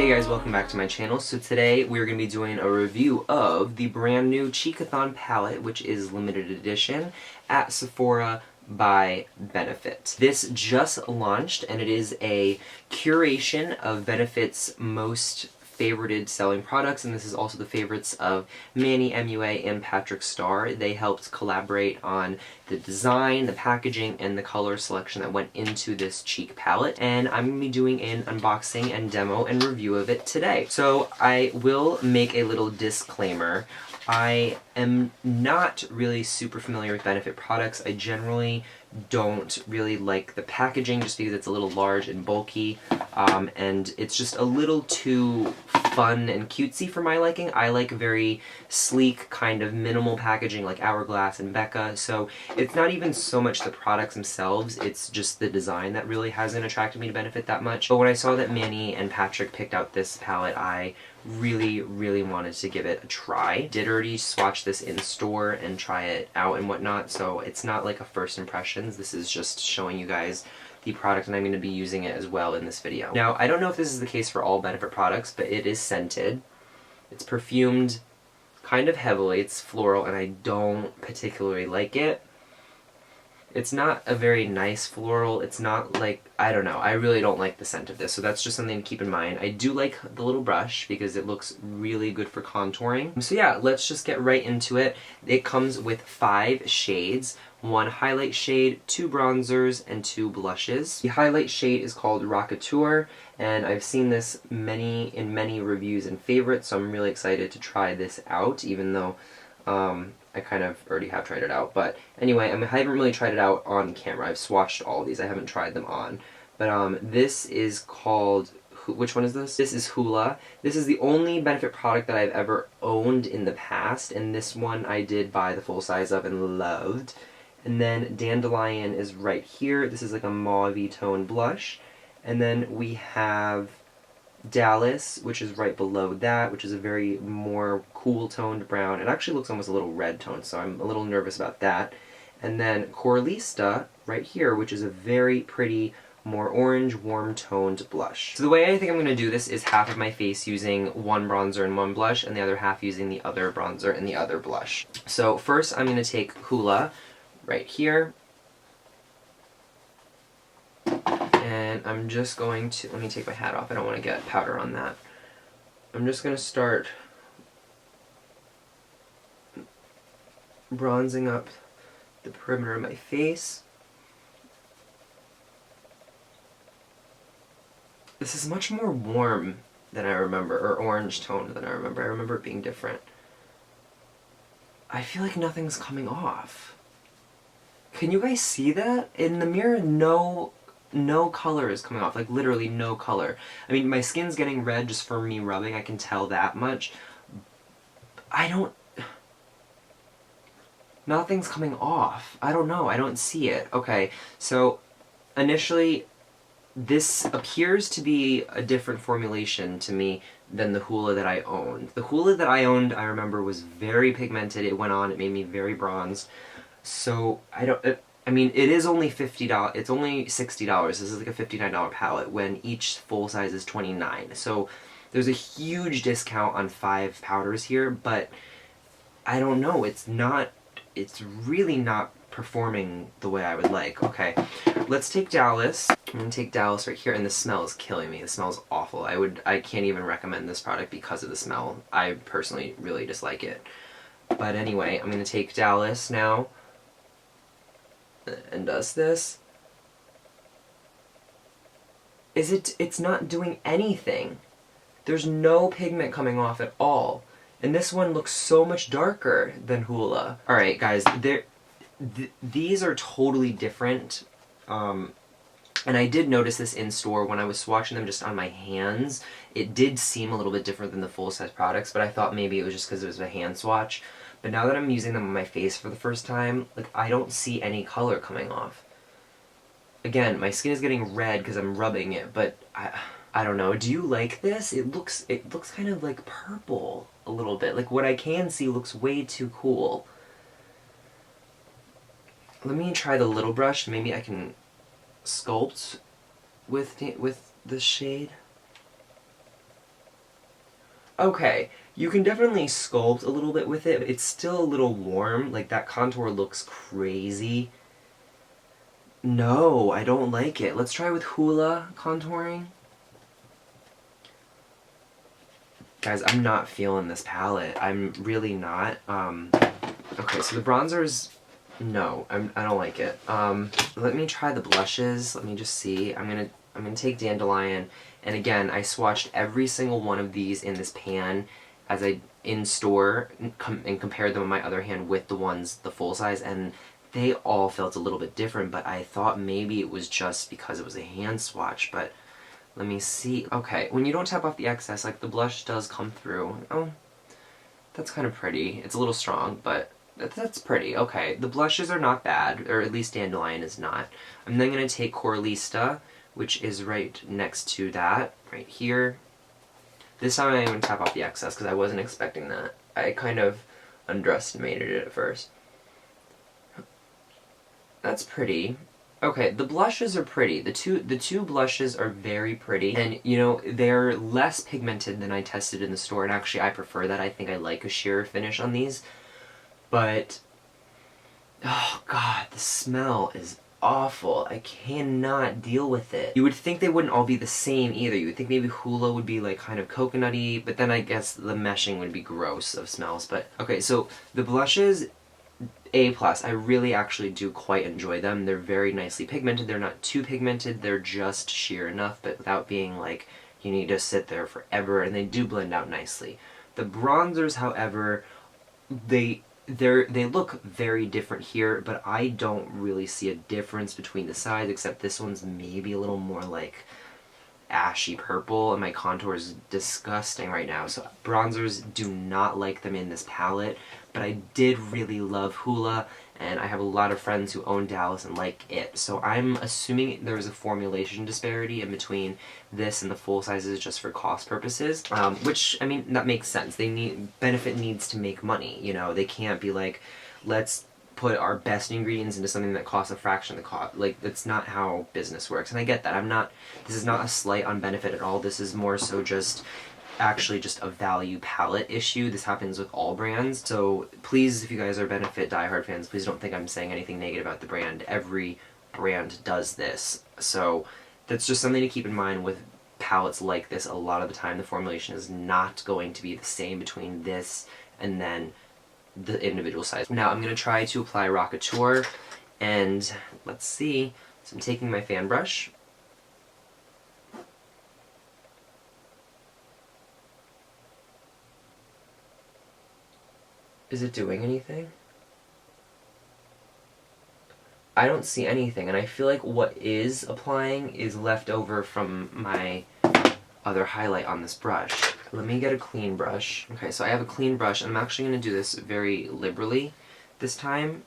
Hey guys, welcome back to my channel. So today we're going to be doing a review of the brand new Cheekathon palette, which is limited edition at Sephora by Benefit. This just launched and it is a curation of Benefit's most favorited selling products, and this is also the favorites of MannyMUA and Starr. They helped collaborate on the design, the packaging, and the color selection that went into this cheek palette, and I'm going to be doing an unboxing and demo and review of it today. So I will make a little disclaimer. I am not really super familiar with Benefit products. I generally don't really like the packaging just because it's a little large and bulky, and it's just a little too fun and cutesy for my liking. I like very sleek, kind of minimal packaging like Hourglass and Becca, so it's not even so much the products themselves, it's just the design that really hasn't attracted me to Benefit that much. But when I saw that Manny and Patrick picked out this palette, I really wanted to give it a try. Did already swatch this in store and try it out and whatnot, so it's not like a first impressions. This is just showing you guys the product, and I'm going to be using it as well in this video. Now, I don't know if this is the case for all Benefit products, but it is scented. It's perfumed kind of heavily. It's floral, and I don't particularly like it. It's not a very nice floral. It's not like, I don't know, I really don't like the scent of this, so that's just something to keep in mind. I do like the little brush because it looks really good for contouring. So yeah, let's just get right into it. It comes with 5 shades, 1 highlight shade, 2 bronzers, and 2 blushes. The highlight shade is called Rockateur, and I've seen this in many reviews and favorites, so I'm really excited to try this out, even though I kind of already have tried it out. But anyway, I haven't really tried it out on camera. I've swatched all of these. I haven't tried them on. But this is called, which one is this? This is Hoola. This is the only Benefit product that I've ever owned in the past, and this one I did buy the full size of and loved. And then Dandelion is right here. This is like a mauve-y tone blush. And then we have Dallas, which is right below that, which is a very more cool toned brown. It actually looks almost a little red tone, so I'm a little nervous about that. And then Coralista right here, which is a very pretty, more orange, warm toned blush. So the way I think I'm going to do this is half of my face using 1 bronzer and 1 blush, and the other half using the other bronzer and the other blush. So first I'm going to take Hoola right here, and I'm just going to, let me take my hat off, I don't want to get powder on that. I'm just going to start bronzing up the perimeter of my face. This is much more warm than I remember, or orange toned than I remember. I remember it being different. I feel like nothing's coming off. Can you guys see that? In the mirror, no color is coming off, like literally no color. I mean, my skin's getting red just from me rubbing, I can tell that much. Nothing's coming off. I don't know, I don't see it. Okay, so initially, this appears to be a different formulation to me than the Hoola that I owned. The Hoola that I owned, I remember, was very pigmented. It went on, it made me very bronzed. So, I mean, it is only $50, it's only $60, this is like a $59 palette, when each full size is $29. So, there's a huge discount on 5 powders here, but I don't know, it's really not performing the way I would like. Okay, let's take Dallas. I'm gonna take Dallas right here, and the smell is killing me. The smells awful. I can't even recommend this product because of the smell. I personally really dislike it. But anyway, I'm gonna take Dallas now, and does this. It's not doing anything. There's no pigment coming off at all. And this one looks so much darker than Hoola. Alright guys, these are totally different. And I did notice this in store when I was swatching them just on my hands. It did seem a little bit different than the full-size products, but I thought maybe it was just because it was a hand swatch. But now that I'm using them on my face for the first time, like, I don't see any color coming off. Again, my skin is getting red because I'm rubbing it, but I don't know. Do you like this? It looks kind of like purple a little bit. Like, what I can see looks way too cool. Let me try the little brush. Maybe I can sculpt with this shade. Okay, you can definitely sculpt a little bit with it. It's still a little warm. Like, that contour looks crazy. No, I don't like it. Let's try with Hoola contouring. Guys, I'm not feeling this palette. I'm really not. Okay, so the bronzers, no, I don't like it. Let me try the blushes. Let me just see. I'm gonna take Dandelion, and again, I swatched every single one of these in this pan as I in store and compared them on my other hand with the ones the full size, and they all felt a little bit different. But I thought maybe it was just because it was a hand swatch, but. Let me see. Okay, when you don't tap off the excess, like, the blush does come through. Oh, that's kind of pretty. It's a little strong, but that's pretty. Okay, the blushes are not bad, or at least Dandelion is not. I'm then going to take Coralista, which is right next to that, right here. This time I'm going to tap off the excess, because I wasn't expecting that. I kind of underestimated it at first. That's pretty. Okay, the blushes are pretty. The two blushes are very pretty, and you know, they're less pigmented than I tested in the store, and actually I prefer that. I think I like a sheer finish on these. But oh god, the smell is awful. I cannot deal with it. You would think they wouldn't all be the same either. You would think maybe Hoola would be like kind of coconutty, but then I guess the meshing would be gross of smells. But okay, so the blushes, A+. I really actually do quite enjoy them. They're very nicely pigmented. They're not too pigmented. They're just sheer enough, but without being like you need to sit there forever, and they do blend out nicely. The bronzers, however, they look very different here, but I don't really see a difference between the sides, except this one's maybe a little more like ashy purple, and my contour is disgusting right now. So bronzers, do not like them in this palette, but I did really love Hoola, and I have a lot of friends who own Dallas and like it. So I'm assuming there was a formulation disparity in between this and the full sizes just for cost purposes, which, I mean, that makes sense. Benefit needs to make money, you know? They can't be like, let's put our best ingredients into something that costs a fraction of the cost. Like, that's not how business works, and I get that. This is not a slight on Benefit at all. This is more so just actually just a value palette issue. This happens with all brands, so please, if you guys are Benefit diehard fans, please don't think I'm saying anything negative about the brand. Every brand does this, so that's just something to keep in mind with palettes like this. A lot of the time the formulation is not going to be the same between this and then the individual size. Now I'm going to try to apply Rockateur, and let's see. So I'm taking my fan brush. Is it doing anything? I don't see anything, and I feel like what is applying is left over from my other highlight on this brush. Let me get a clean brush. Okay, so I have a clean brush, and I'm actually going to do this very liberally this time.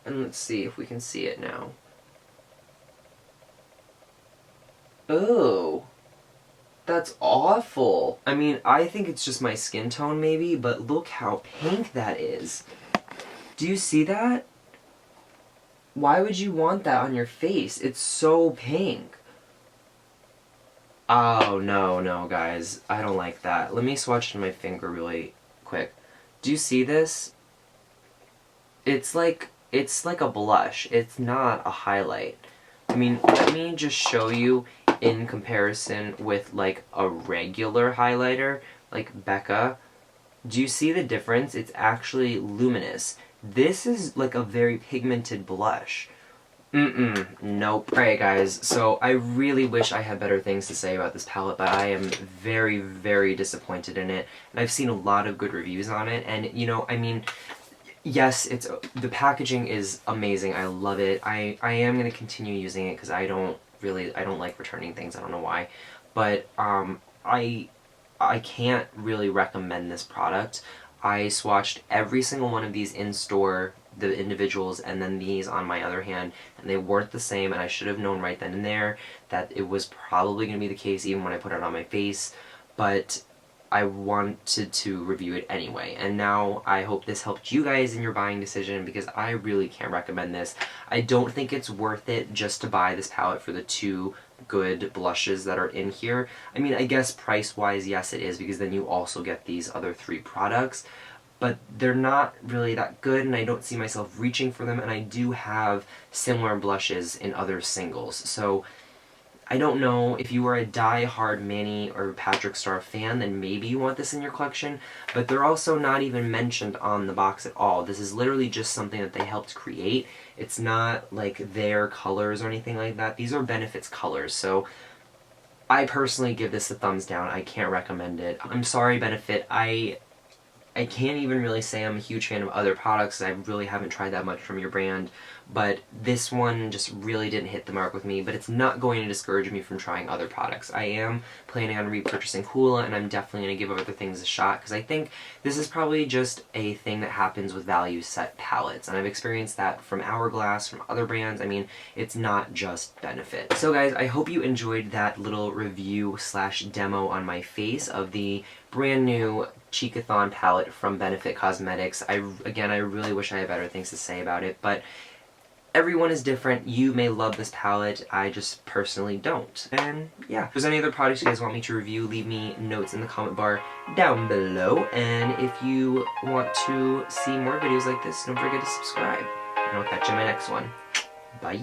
And let's see if we can see it now. Oh, that's awful. I mean, I think it's just my skin tone maybe, but look how pink that is. Do you see that? Why would you want that on your face? It's so pink. Oh, no, guys. I don't like that. Let me swatch to my finger really quick. Do you see this? It's like a blush. It's not a highlight. I mean, let me just show you in comparison with, like, a regular highlighter, like Becca. Do you see the difference? It's actually luminous. This is, like, a very pigmented blush. Nope. Alright guys, so I really wish I had better things to say about this palette, but I am very, very disappointed in it. And I've seen a lot of good reviews on it, and you know, I mean, yes, the packaging is amazing. I love it. I am going to continue using it because I don't like returning things. I don't know why. But I can't really recommend this product. I swatched every single one of these in store, the individuals, and then these on my other hand, and they weren't the same, and I should have known right then and there that it was probably going to be the case even when I put it on my face. But I wanted to review it anyway. And now I hope this helped you guys in your buying decision, because I really can't recommend this. I don't think it's worth it just to buy this palette for the 2 good blushes that are in here. I mean, I guess price-wise, yes it is, because then you also get these other 3 products. But they're not really that good, and I don't see myself reaching for them, and I do have similar blushes in other singles. So I don't know, if you are a die-hard Manny or Patrick Starr fan, then maybe you want this in your collection, but they're also not even mentioned on the box at all. This is literally just something that they helped create. It's not like their colors or anything like that. These are Benefit's colors, so I personally give this a thumbs down. I can't recommend it. I'm sorry, Benefit. I can't even really say I'm a huge fan of other products. I really haven't tried that much from your brand, but this one just really didn't hit the mark with me, but it's not going to discourage me from trying other products. I am planning on repurchasing Hoola, and I'm definitely going to give other things a shot, because I think this is probably just a thing that happens with value set palettes, and I've experienced that from Hourglass, from other brands. I mean, it's not just Benefit. So guys, I hope you enjoyed that little review slash demo on my face of the brand new Cheekathon palette from Benefit Cosmetics. Again, I really wish I had better things to say about it, but everyone is different. You may love this palette, I just personally don't. And yeah, if there's any other products you guys want me to review, leave me notes in the comment bar down below. And if you want to see more videos like this, don't forget to subscribe. And I'll catch you in my next one. Bye.